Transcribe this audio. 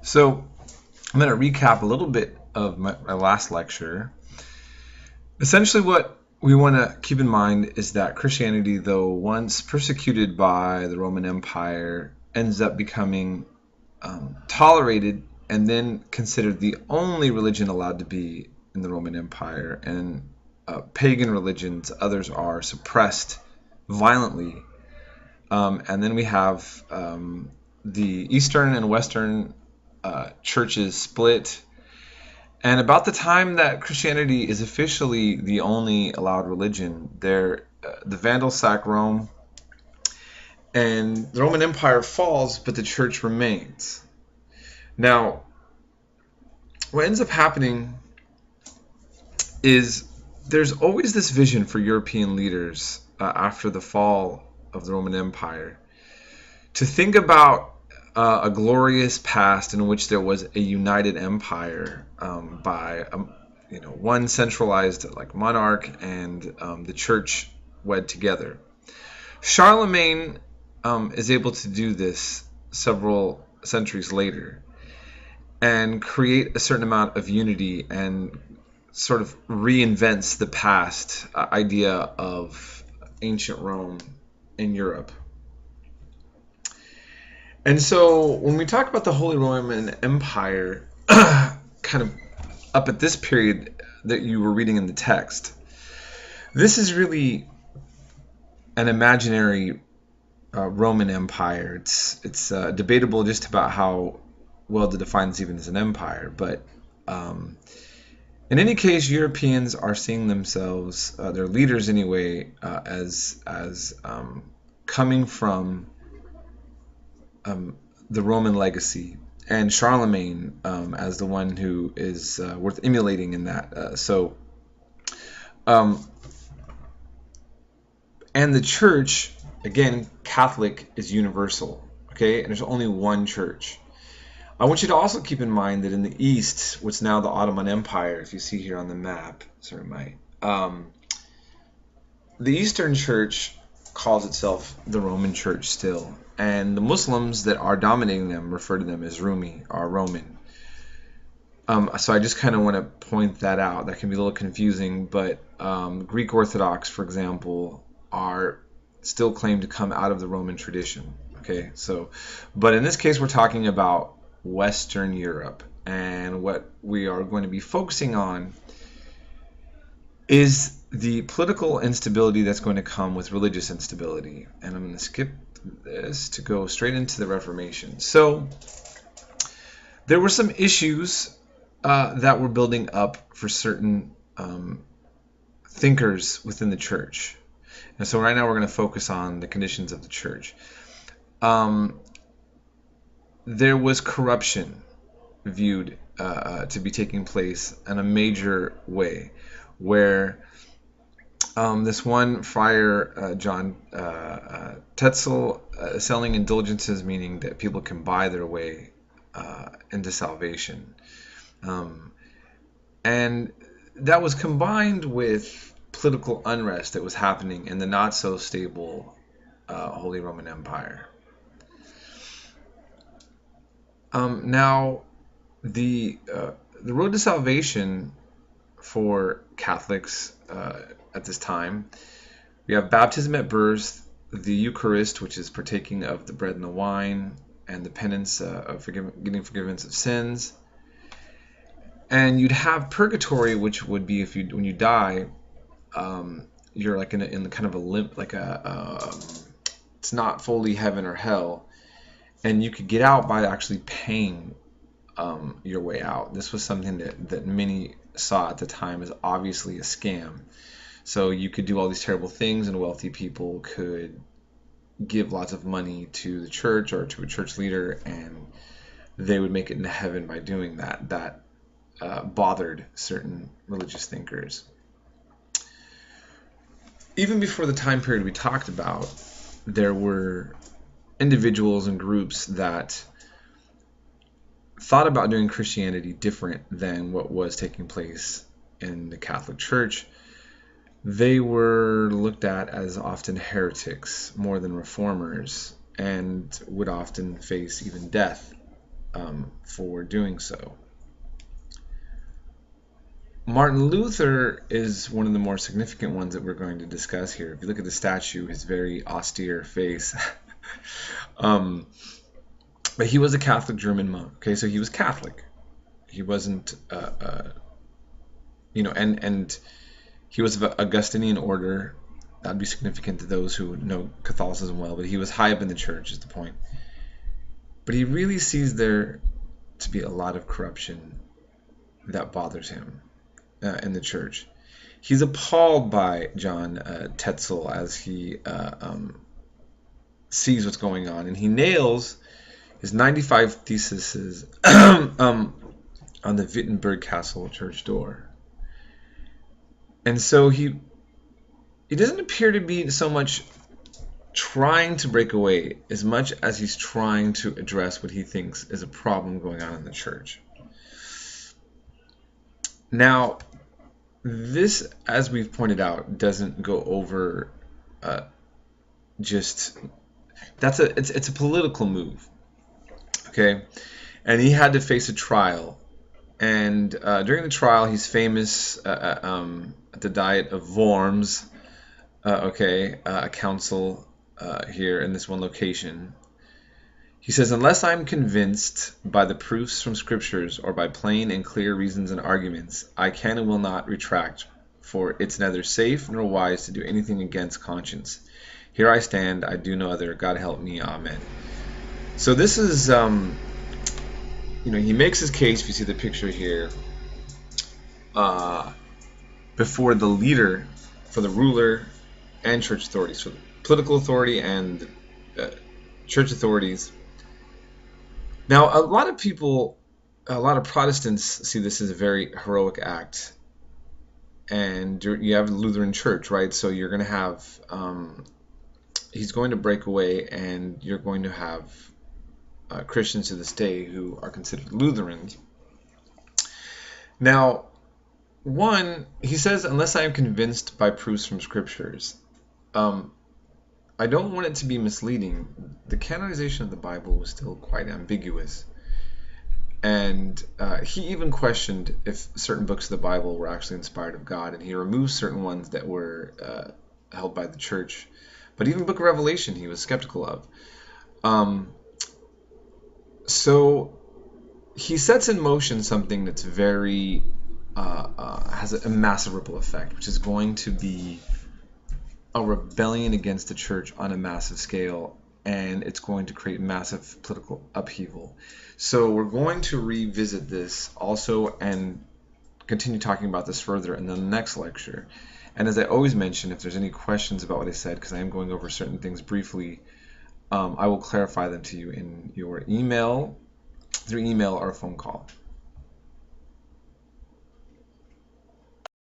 So I'm going to recap a little bit of my last lecture. Essentially, what we want to keep in mind is that Christianity, though once persecuted by the Roman Empire, ends up becoming tolerated and then considered the only religion allowed to be in the Roman Empire. And pagan religions, others are suppressed violently. And then we have the Eastern and Western churches split. And about the time that Christianity is officially the only allowed religion, the Vandals sack Rome, and the Roman Empire falls, but the church remains. Now, what ends up happening is there's always this vision for European leaders after the fall of the Roman Empire to think about a glorious past in which there was a united empire by one centralized monarch and the church wed together. Charlemagne is able to do this several centuries later and create a certain amount of unity and sort of reinvents the past idea of ancient Rome in Europe. And so when we talk about the Holy Roman Empire, kind of up at this period that you were reading in the text, this is really an imaginary Roman Empire. It's debatable just about how well to define this even as an empire. But in any case, Europeans are seeing themselves, their leaders anyway, as coming from the Roman legacy, and Charlemagne as the one who is worth emulating in that. And the church, again, Catholic, is universal. Okay, and there's only one church. I want you to also keep in mind that in the East, what's now the Ottoman Empire, if you see here on the map, the Eastern Church calls itself the Roman Church still. And the Muslims that are dominating them refer to them as Rumi, or Roman. So I just kind of want to point that out. That can be a little confusing, but Greek Orthodox, for example, are still claim to come out of the Roman tradition. Okay, but in this case, we're talking about Western Europe, and what we are going to be focusing on is the political instability that's going to come with religious instability. And I'm going to skip this to go straight into the Reformation. So there were some issues that were building up for certain thinkers within the church. And so right now we're going to focus on the conditions of the church. There was corruption viewed to be taking place in a major way, where this one friar, John Tetzel, selling indulgences, meaning that people can buy their way into salvation. And that was combined with political unrest that was happening in the not so stable Holy Roman Empire. Now, the road to salvation for Catholics at this time, we have baptism at birth, the Eucharist, which is partaking of the bread and the wine, and the penance of getting forgiveness of sins. And you'd have purgatory, which would be when you die, you're like in kind of a limp, it's not fully heaven or hell, and you could get out by actually paying your way out. This was something that many saw at the time as obviously a scam. So you could do all these terrible things, and wealthy people could give lots of money to the church or to a church leader, and they would make it into heaven by doing that. That bothered certain religious thinkers. Even before the time period we talked about, there were individuals and groups that thought about doing Christianity different than what was taking place in the Catholic Church. They were looked at as often heretics more than reformers, and would often face even death for doing so. Martin Luther is one of the more significant ones that we're going to discuss here. If you look at the statue, his very austere face. um, but he was a Catholic German monk. Okay, so he was Catholic. He wasn't, and he was of Augustinian order. That'd be significant to those who know Catholicism well. But he was high up in the church, is the point. But he really sees there to be a lot of corruption that bothers him in the church. He's appalled by John Tetzel as he sees what's going on, and he nails his 95 theses on the Wittenberg Castle church door. And so he doesn't appear to be so much trying to break away as much as he's trying to address what he thinks is a problem going on in the church. Now, this, as we've pointed out, doesn't go over it's a political move, okay? And he had to face a trial, and during the trial, he's famous at the Diet of Worms, a council here in this one location. He says, unless I'm convinced by the proofs from scriptures or by plain and clear reasons and arguments, I can and will not retract, for it's neither safe nor wise to do anything against conscience. Here I stand, I do no other. God help me, amen. So this is, he makes his case, if you see the picture here, before the leader, for the ruler and church authorities, so the political authority and church authorities. Now, a lot of Protestants see this as a very heroic act, and you have the Lutheran Church, right? So you're going to have, he's going to break away, and you're going to have Christians to this day who are considered Lutherans. Now, he says, unless I am convinced by proofs from scriptures. I don't want it to be misleading. The canonization of the Bible was still quite ambiguous. And he even questioned if certain books of the Bible were actually inspired of God, and he removed certain ones that were held by the church. But even the book of Revelation he was skeptical of. So he sets in motion something that's very, has a massive ripple effect, which is going to be a rebellion against the church on a massive scale, and it's going to create massive political upheaval. So we're going to revisit this also and continue talking about this further in the next lecture. And as I always mention, if there's any questions about what I said, because I am going over certain things briefly, I will clarify them to you in your email, through email or a phone call.